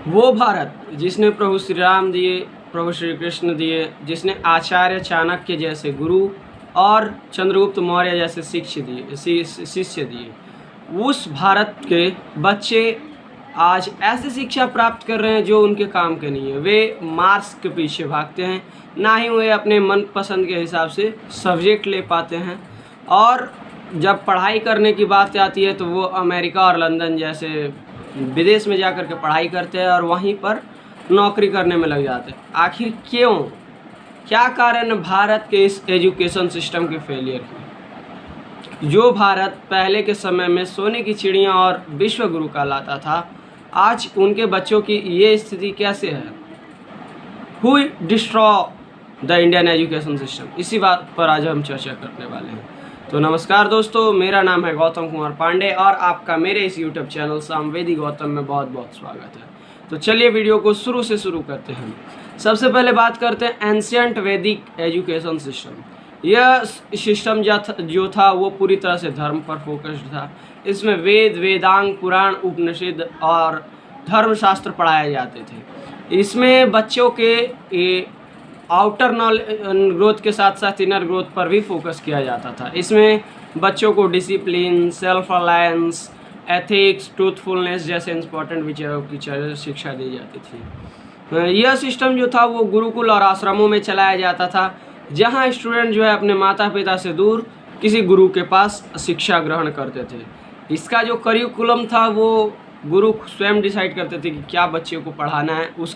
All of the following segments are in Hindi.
वो भारत जिसने प्रभु श्री राम दिए, प्रभु श्री कृष्ण दिए, जिसने आचार्य चाणक्य जैसे गुरु और चंद्रगुप्त मौर्य जैसे शिष्य दिए, उस भारत के बच्चे आज ऐसी शिक्षा प्राप्त कर रहे हैं जो उनके काम के नहीं है। वे मार्क्स के पीछे भागते हैं, ना ही वे अपने मनपसंद के हिसाब से सब्जेक्ट ले पाते हैं, और जब पढ़ाई करने की बात आती है तो वो अमेरिका और लंदन जैसे विदेश में जाकर के पढ़ाई करते हैं और वहीं पर नौकरी करने में लग जाते हैं। आखिर क्यों? क्या कारण है भारत के इस एजुकेशन सिस्टम के फेलियर की? जो भारत पहले के समय में सोने की चिड़िया और विश्व गुरु कहलाता था, आज उनके बच्चों की ये स्थिति कैसे है? Who destroy the Indian education system, इसी बात पर आज हम चर्चा करने वाले हैं। तो नमस्कार दोस्तों, मेरा नाम है गौतम कुमार पांडे और आपका मेरे इस यूट्यूब चैनल सामवेदी गौतम में बहुत बहुत स्वागत है। तो चलिए वीडियो को शुरू से शुरू करते हैं। सबसे पहले बात करते हैं एंशियंट वैदिक एजुकेशन सिस्टम। यह सिस्टम जो था वो पूरी तरह से धर्म पर फोकस्ड था। इसमें वेद, वेदांग, पुराण, उपनिषद और धर्मशास्त्र पढ़ाए जाते थे। इसमें बच्चों के आउटर ग्रोथ के साथ साथ इनर ग्रोथ पर भी फोकस किया जाता था। इसमें बच्चों को discipline, self alliance, ethics, truthfulness जैसे इंपॉर्टेंट विचारों की शिक्षा दी जाती थी। यह सिस्टम जो था वो गुरुकुल और आश्रमों में चलाया जाता था, जहां स्टूडेंट जो है अपने माता पिता से दूर किसी गुरु के पास शिक्षा ग्रहण करते थे। इसका जो करिकुलम था वो गुरु स्वयं डिसाइड करते थे कि क्या बच्चे को पढ़ाना है। उस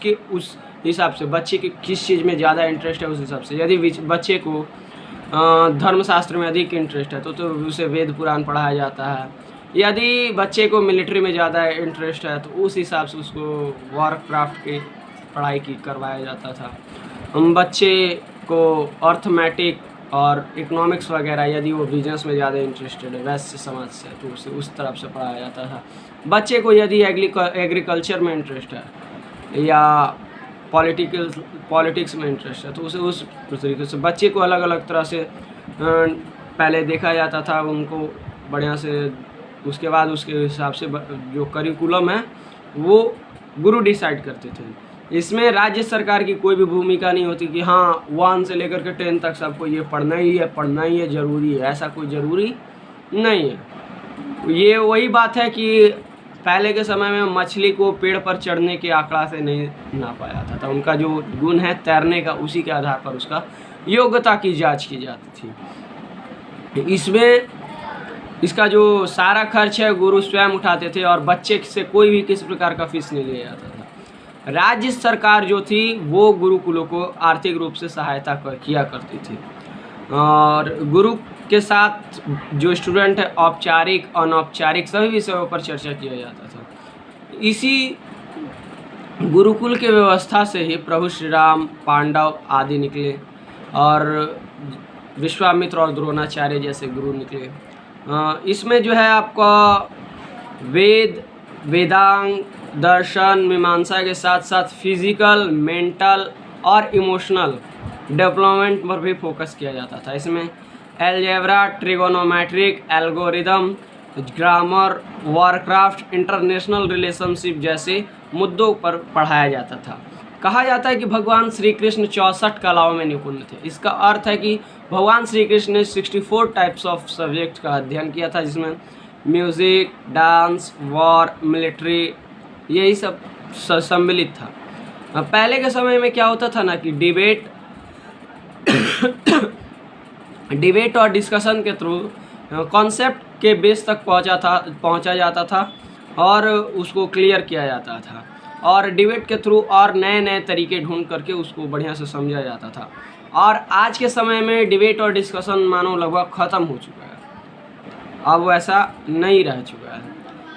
हिसाब से बच्चे के किस चीज़ में ज़्यादा इंटरेस्ट है, उस हिसाब से यदि बच्चे को धर्मशास्त्र में अधिक इंटरेस्ट है तो उसे वेद पुराण पढ़ाया जाता है। यदि बच्चे को मिलिट्री में ज़्यादा इंटरेस्ट है तो उस हिसाब से उसको वॉरक्राफ्ट की पढ़ाई करवाया जाता था। बच्चे को अर्थमेटिक और इकोनॉमिक्स वगैरह, यदि वो बिजनेस में ज़्यादा इंटरेस्टेड है वैश्य समाज से, तो उसे उस तरफ से पढ़ाया जाता था। बच्चे को यदि एग्रीकल्चर में इंटरेस्ट है या पॉलिटिक्स में इंटरेस्ट है तो उसे उस तरीके से बच्चे को अलग अलग तरह से पहले देखा जाता था उनको बढ़िया से। उसके बाद उसके हिसाब से जो करिकुलम है वो गुरु डिसाइड करते थे। इसमें राज्य सरकार की कोई भी भूमिका नहीं होती कि हाँ 1 से लेकर के 10 तक सबको ये पढ़ना ही है, ज़रूरी है। ऐसा कोई ज़रूरी नहीं है। ये वही बात है कि पहले के समय में मछली को पेड़ पर चढ़ने के आंकड़ा से नहीं नापा जाता था। उनका जो गुण है तैरने का, उसी के आधार पर उसका योग्यता की जांच की जाती थी। इसमें इसका जो सारा खर्च है गुरु स्वयं उठाते थे और बच्चे से कोई भी किसी प्रकार का फीस नहीं लिया जाता था। राज्य सरकार जो थी वो गुरुकुलों को आर्थिक रूप से सहायता किया करती थी और गुरु के साथ जो स्टूडेंट है औपचारिक अनौपचारिक सभी विषयों पर चर्चा किया जाता था। इसी गुरुकुल के व्यवस्था से ही प्रभु श्री राम, पांडव आदि निकले और विश्वामित्र और द्रोणाचार्य जैसे गुरु निकले। इसमें जो है आपका वेद, वेदांग, दर्शन, मीमांसा के साथ साथ फिजिकल, मेंटल और इमोशनल डेवलपमेंट पर भी फोकस किया जाता था। इसमें algebra, trigonometric, algorithm, grammar, Warcraft, international relationship जैसे मुद्दों पर पढ़ाया जाता था। कहा जाता है कि भगवान श्री कृष्ण 64 कलाओं में निपुण थे। इसका अर्थ है कि भगवान श्री कृष्ण ने 64 टाइप्स ऑफ सब्जेक्ट का अध्ययन किया था, जिसमें म्यूज़िक, डांस, वॉर, मिलिट्री यही सब सम्मिलित था। पहले के समय में क्या होता था ना कि डिबेट और डिस्कशन के थ्रू कॉन्सेप्ट के बेस तक पहुंचा जाता था और उसको क्लियर किया जाता था और डिबेट के थ्रू और नए नए तरीके ढूंढ करके उसको बढ़िया से समझा जाता था। और आज के समय में डिबेट और डिस्कशन मानो लगभग ख़त्म हो चुका है, अब वो ऐसा नहीं रह चुका है।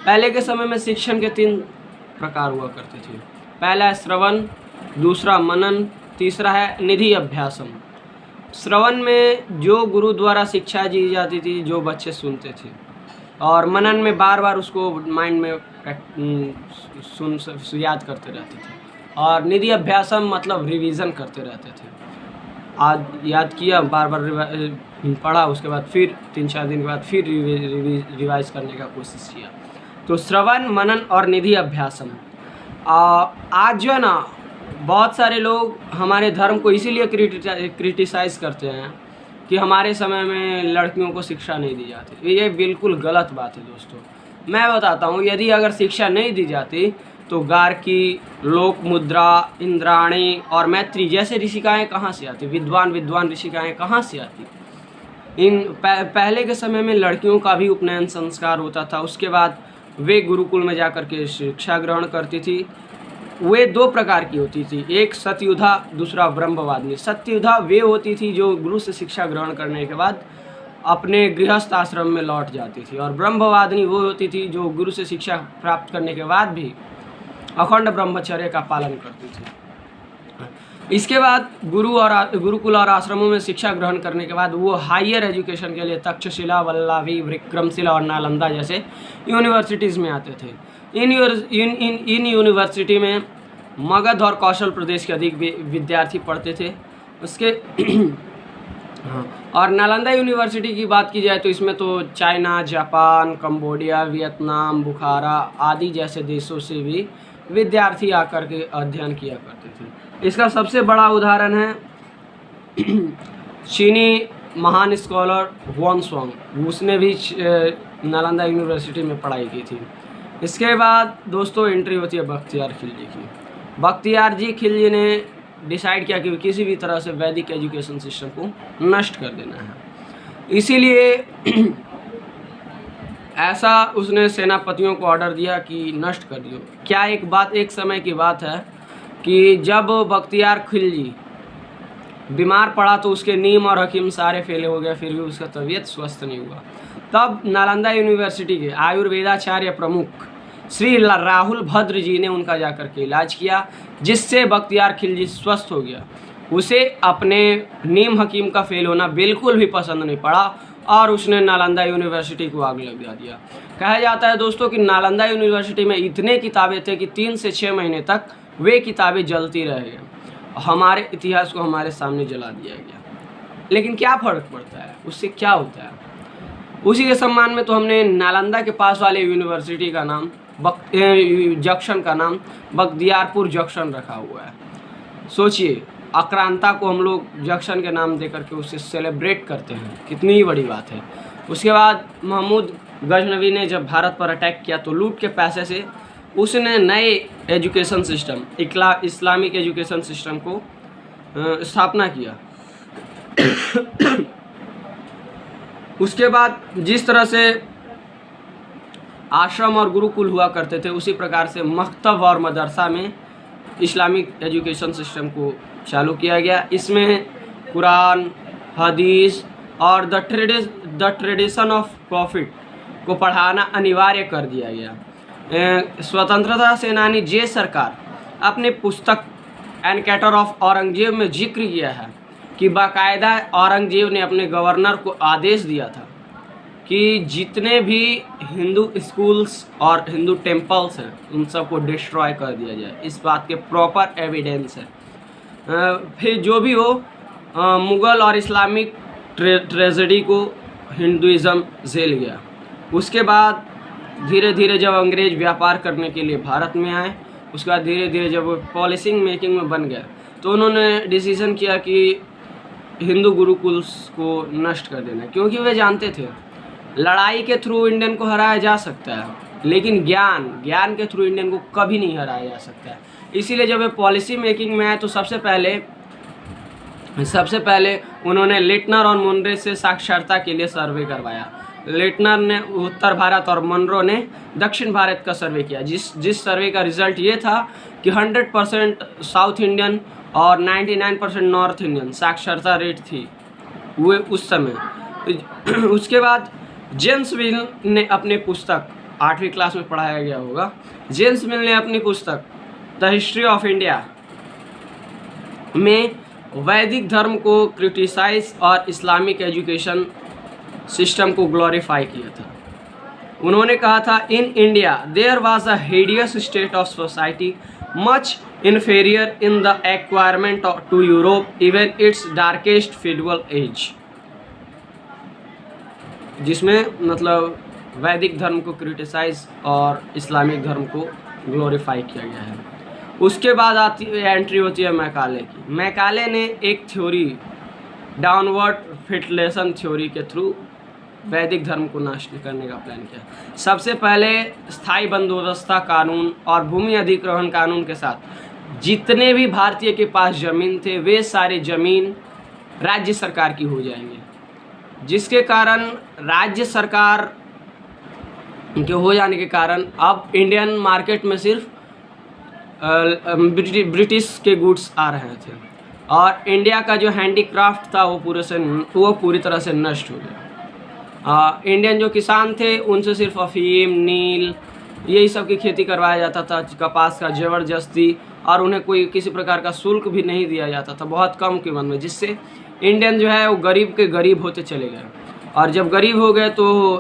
पहले के समय में शिक्षण के 3 प्रकार हुआ करते थे। पहला है श्रवण, दूसरा मनन, तीसरा है निधि अभ्यासम। श्रवण में जो गुरु द्वारा शिक्षा दी जाती थी, जो बच्चे सुनते थे, और मनन में बार बार उसको माइंड में याद करते रहते थे, और निधि अभ्यासम मतलब रिवीजन करते रहते थे। आज याद किया, बार बार पढ़ा, उसके बाद फिर 3-4 दिन के बाद फिर रिवाइज करने का कोशिश किया। तो श्रवण, मनन और निधि अभ्यासम आज जो है ना बहुत सारे लोग हमारे धर्म को इसीलिए क्रिटिसाइज़ करते हैं कि हमारे समय में लड़कियों को शिक्षा नहीं दी जाती। ये बिल्कुल गलत बात है दोस्तों। मैं बताता हूँ, यदि अगर शिक्षा नहीं दी जाती तो गार्गी, लोकमुद्रा, इंद्राणी और मैत्री जैसे ऋषिकाएँ कहाँ से आती, विद्वान ऋषिकाएँ कहाँ से आती। पहले के समय में लड़कियों का भी उपनयन संस्कार होता था। उसके बाद वे गुरुकुल में जाकर के शिक्षा ग्रहण करती थी। वे दो प्रकार की होती थी, एक सत्ययुधा, दूसरा ब्रह्मवादिनी। सत्ययुधा वे होती थी जो गुरु से शिक्षा ग्रहण करने के बाद अपने गृहस्थ आश्रम में लौट जाती थी, और ब्रह्मवादिनी वो होती थी जो गुरु से शिक्षा प्राप्त करने के बाद भी अखंड ब्रह्मचर्य का पालन करती थी। इसके बाद गुरुकुल और आश्रमों में शिक्षा ग्रहण करने के बाद वो हायर एजुकेशन के लिए तक्षशिला, वल्लभी, विक्रमशिला और नालंदा जैसे यूनिवर्सिटीज़ में आते थे। इन यूनिवर्सिटी में मगध और कौशल प्रदेश के अधिक विद्यार्थी पढ़ते थे। उसके हाँ, और नालंदा यूनिवर्सिटी की बात की जाए तो इसमें तो चाइना, जापान, कंबोडिया, वियतनाम, बुखारा आदि जैसे देशों से भी विद्यार्थी आकर के अध्ययन किया करते थे। इसका सबसे बड़ा उदाहरण है चीनी महान स्कॉलर हुआनसोंग, उसने भी नालंदा यूनिवर्सिटी में पढ़ाई की थी। इसके बाद दोस्तों एंट्री होती है बख्तियार खिलजी की। बख्तियार जी खिलजी ने डिसाइड किया कि किसी भी तरह से वैदिक एजुकेशन सिस्टम को नष्ट कर देना है। इसीलिए ऐसा उसने सेनापतियों को ऑर्डर दिया कि नष्ट कर दियो। क्या एक समय की बात है कि जब बख्तियार खिलजी बीमार पड़ा तो उसके नीम और हकीम सारे फेले हो गए, फिर भी उसका तबीयत स्वस्थ नहीं हुआ। तब नालंदा यूनिवर्सिटी के आयुर्वेदाचार्य प्रमुख श्री राहुल भद्र जी ने उनका जाकर के इलाज किया, जिससे बख्तियार खिलजी स्वस्थ हो गया। उसे अपने नीम हकीम का फेल होना बिल्कुल भी पसंद नहीं पड़ा और उसने नालंदा यूनिवर्सिटी को आग लगा दिया। कहा जाता है दोस्तों कि नालंदा यूनिवर्सिटी में इतने किताबें थे कि 3 से 6 महीने तक वे किताबें जलती रही। हमारे इतिहास को हमारे सामने जला दिया गया। लेकिन क्या फ़र्क पड़ता है, उससे क्या होता है? उसी के सम्मान में तो हमने नालंदा के पास वाले यूनिवर्सिटी का नाम जंक्शन का नाम बख्तियारपुर जंक्शन रखा हुआ है। सोचिए, आक्रांता को हम लोग जंक्शन के नाम देकर के उसे सेलिब्रेट करते हैं, कितनी ही बड़ी बात है। उसके बाद महमूद गजनवी ने जब भारत पर अटैक किया तो लूट के पैसे से उसने नए education system, Islamic education system को स्थापना किया। उसके बाद जिस तरह से आश्रम और गुरुकुल हुआ करते थे, उसी प्रकार से मकतब और मदरसा में इस्लामिक एजुकेशन सिस्टम को चालू किया गया। इसमें कुरान, हदीस और द ट्रेडिशन ऑफ प्रॉफिट को पढ़ाना अनिवार्य कर दिया गया। स्वतंत्रता सेनानी जे सरकार अपने पुस्तक एनकाउंटर ऑफ औरंगजेब में जिक्र किया है कि बाकायदा औरंगजेब ने अपने गवर्नर को आदेश दिया था कि जितने भी हिंदू स्कूल्स और हिंदू टेम्पल्स हैं उन सबको डिस्ट्रॉय कर दिया जाए। इस बात के प्रॉपर एविडेंस है। फिर जो भी हो, मुग़ल और इस्लामिक ट्रेजेडी को हिंदुइज़्म झेल गया। उसके बाद धीरे धीरे जब अंग्रेज व्यापार करने के लिए भारत में आए, उसके बाद धीरे धीरे जब वो पॉलिसिंग मेकिंग में बन गया तो उन्होंने डिसीज़न किया कि हिंदू गुरुकुल्स को नष्ट कर देना, क्योंकि वे जानते थे लड़ाई के थ्रू इंडियन को हराया जा सकता है, लेकिन ज्ञान के थ्रू इंडियन को कभी नहीं हराया जा सकता है। इसीलिए जब वे पॉलिसी मेकिंग में आए तो सबसे पहले उन्होंने लिटनर और मुनरो से साक्षरता के लिए सर्वे करवाया। लिटनर ने उत्तर भारत और मुनरो ने दक्षिण भारत का सर्वे किया, जिस सर्वे का रिजल्ट ये था कि 100% साउथ इंडियन और 99% नॉर्थ इंडियन साक्षरता रेट थी वो उस समय। उसके बाद जेम्स मिल ने अपनी पुस्तक, 8वीं क्लास में पढ़ाया गया होगा, जेम्स मिल ने अपनी पुस्तक द हिस्ट्री ऑफ इंडिया में वैदिक धर्म को क्रिटिसाइज और इस्लामिक एजुकेशन सिस्टम को ग्लोरीफाई किया था। उन्होंने कहा था, in India there was a hideous state of society much inferior in the acquirement to Europe even its darkest feudal age. जिसमें मतलब वैदिक धर्म को क्रिटिसाइज और इस्लामिक धर्म को ग्लोरीफाई किया गया है। उसके बाद एंट्री होती है मैकाले की। मैकाले ने एक थ्योरी, डाउनवर्ड फिल्ट्रेशन थ्योरी के थ्रू वैदिक धर्म को नष्ट करने का प्लान किया। सबसे पहले स्थायी बंदोबस्ता कानून और भूमि अधिग्रहण कानून के साथ जितने भी भारतीय के पास ज़मीन थे वे सारे ज़मीन राज्य सरकार की हो जाएंगे, जिसके कारण राज्य सरकार के हो जाने के कारण अब इंडियन मार्केट में सिर्फ ब्रिटिश के गुड्स आ रहे थे और इंडिया का जो हैंडीक्राफ्ट था वो पूरी तरह से नष्ट हो गया। इंडियन जो किसान थे उनसे सिर्फ अफीम, नील, यही सब की खेती करवाया जाता था, कपास का ज़बरदस्ती, और उन्हें कोई किसी प्रकार का शुल्क भी नहीं दिया जाता था, बहुत कम कीमत में, जिससे इंडियन जो है वो गरीब के गरीब होते चले गए। और जब गरीब हो गए तो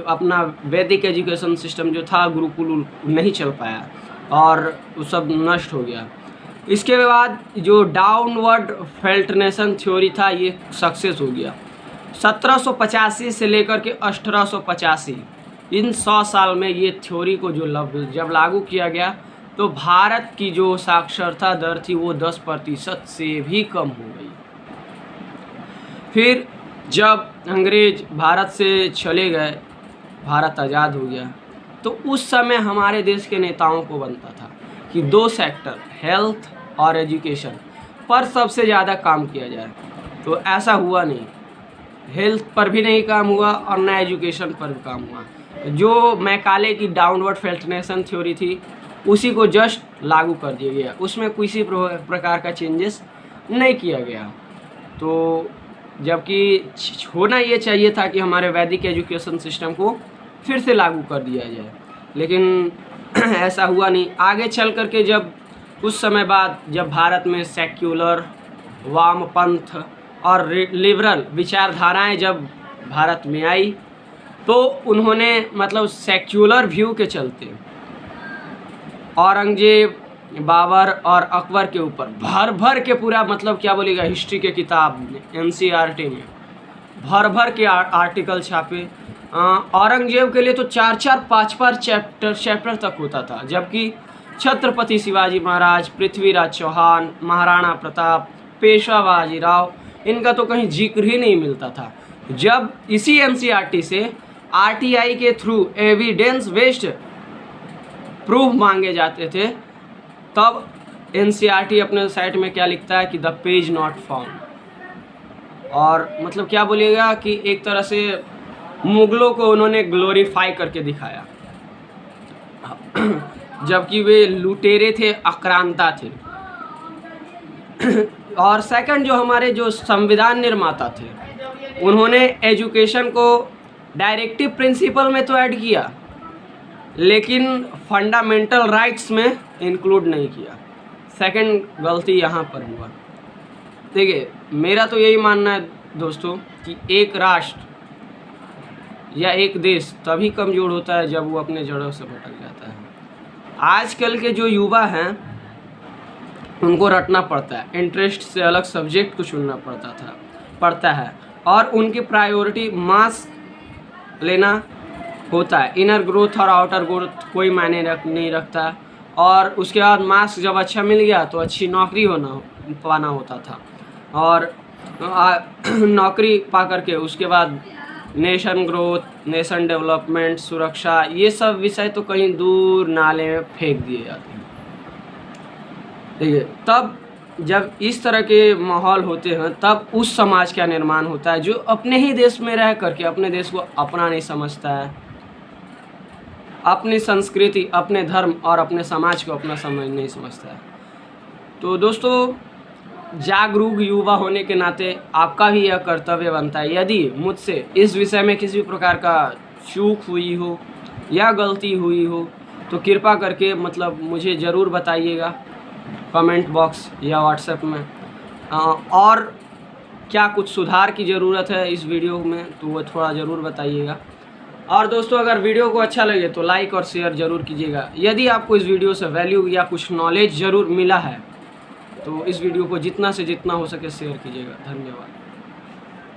अपना वैदिक एजुकेशन सिस्टम जो था गुरुकुल नहीं चल पाया और वो सब नष्ट हो गया। इसके बाद जो डाउनवर्ड फिल्ट्रेशन थ्योरी था ये सक्सेस हो गया। 1785 से लेकर के 1885 इन 100 साल में ये थ्योरी को जब लागू किया गया तो भारत की जो साक्षरता दर थी वो 10% से भी कम हो गई। फिर जब अंग्रेज भारत से चले गए, भारत आज़ाद हो गया, तो उस समय हमारे देश के नेताओं को बनता था कि 2 सेक्टर, हेल्थ और एजुकेशन पर सबसे ज़्यादा काम किया जाए। तो ऐसा हुआ नहीं, हेल्थ पर भी नहीं काम हुआ और ना एजुकेशन पर भी काम हुआ। जो मैकाले की डाउनवर्ड फिल्ट्रेशन थ्योरी थी उसी को जस्ट लागू कर दिया गया, उसमें किसी प्रकार का चेंजेस नहीं किया गया। तो जबकि होना ये चाहिए था कि हमारे वैदिक एजुकेशन सिस्टम को फिर से लागू कर दिया जाए, लेकिन ऐसा हुआ नहीं। आगे चल कर के जब कुछ समय बाद जब भारत में सेक्युलर, वामपंथ और लिबरल विचारधाराएं जब भारत में आई तो उन्होंने मतलब सेक्युलर व्यू के चलते औरंगजेब, बाबर और अकबर के ऊपर भर भर के पूरा मतलब क्या बोलेगा हिस्ट्री के किताब में, NCERT में भर भर के आर्टिकल छापे। औरंगजेब के लिए तो 4-4, 5-5 चैप्टर तक होता था, जबकि छत्रपति शिवाजी महाराज, पृथ्वीराज चौहान, महाराणा प्रताप, पेशवा बाजीराव, इनका तो कहीं जिक्र ही नहीं मिलता था। जब इसी NCERT से RTI के थ्रू एविडेंस बेस्ड प्रूफ मांगे जाते थे तब NCERT अपने साइट में क्या लिखता है कि द पेज नॉट फाउंड। और मतलब क्या बोलिएगा कि एक तरह से मुगलों को उन्होंने ग्लोरीफाई करके दिखाया, जबकि वे लुटेरे थे, आक्रांता थे। और सेकंड, जो हमारे जो संविधान निर्माता थे उन्होंने एजुकेशन को डायरेक्टिव प्रिंसिपल में तो ऐड किया लेकिन फंडामेंटल राइट्स में इंक्लूड नहीं किया। सेकंड गलती यहाँ पर हुआ। देखिए, मेरा तो यही मानना है दोस्तों कि एक राष्ट्र या एक देश तभी कमज़ोर होता है जब वो अपने जड़ों से भटक जाता है। आजकल के जो युवा हैं उनको रटना पड़ता है, इंटरेस्ट से अलग सब्जेक्ट को चुनना पड़ता है और उनकी प्रायोरिटी मार्क्स लेना होता है। इनर ग्रोथ और आउटर ग्रोथ कोई मायने नहीं रखता। और उसके बाद मार्क्स जब अच्छा मिल गया तो अच्छी नौकरी पाना होता था और नौकरी पा करके उसके बाद नेशन ग्रोथ, नेशन डेवलपमेंट, सुरक्षा, ये सब विषय तो कहीं दूर नाले में फेंक दिए जाते हैं। देखिए, तब जब इस तरह के माहौल होते हैं तब उस समाज का निर्माण होता है जो अपने ही देश में रह करके अपने देश को अपना नहीं समझता है, अपनी संस्कृति, अपने धर्म और अपने समाज को अपना नहीं समझता है। तो दोस्तों, जागरूक युवा होने के नाते आपका भी यह कर्तव्य बनता है, यदि मुझसे इस विषय में किसी प्रकार का चूक हुई हो या गलती हुई हो तो कृपा करके मतलब मुझे ज़रूर बताइएगा कमेंट बॉक्स या व्हाट्सएप में। और क्या कुछ सुधार की ज़रूरत है इस वीडियो में तो वो थोड़ा ज़रूर बताइएगा। और दोस्तों, अगर वीडियो को अच्छा लगे तो लाइक और शेयर ज़रूर कीजिएगा। यदि आपको इस वीडियो से वैल्यू या कुछ नॉलेज ज़रूर मिला है तो इस वीडियो को जितना से जितना हो सके शेयर कीजिएगा। धन्यवाद।